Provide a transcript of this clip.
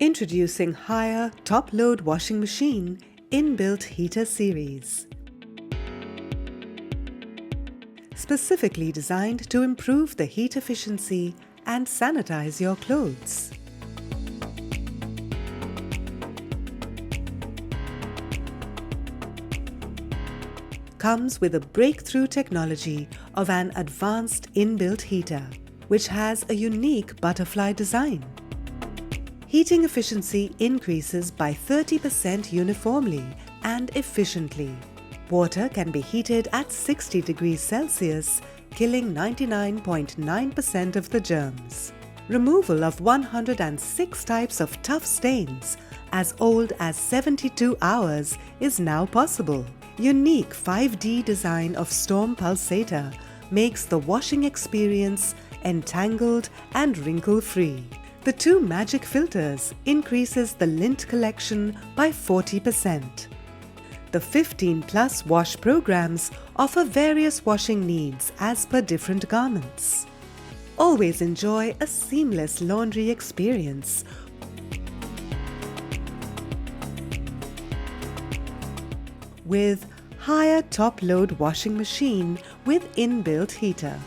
Introducing higher top-load washing machine Inbilt heater series. Specifically designed to improve the heat efficiency and sanitize your clothes. Comes with a breakthrough technology of an advanced inbuilt heater, which has a unique butterfly design. Heating efficiency increases by 30% uniformly and efficiently. Water can be heated at 60 degrees Celsius, killing 99.9% of the germs. Removal of 106 types of tough stains as old as 72 hours is now possible. Unique 5D design of storm pulsator makes the washing experience entangled and wrinkle-free. The two magic filters increases the lint collection by 40%. The 15+ wash programs offer various washing needs as per different garments. Always enjoy a seamless laundry experience with higher top-load washing machine with inbuilt heater.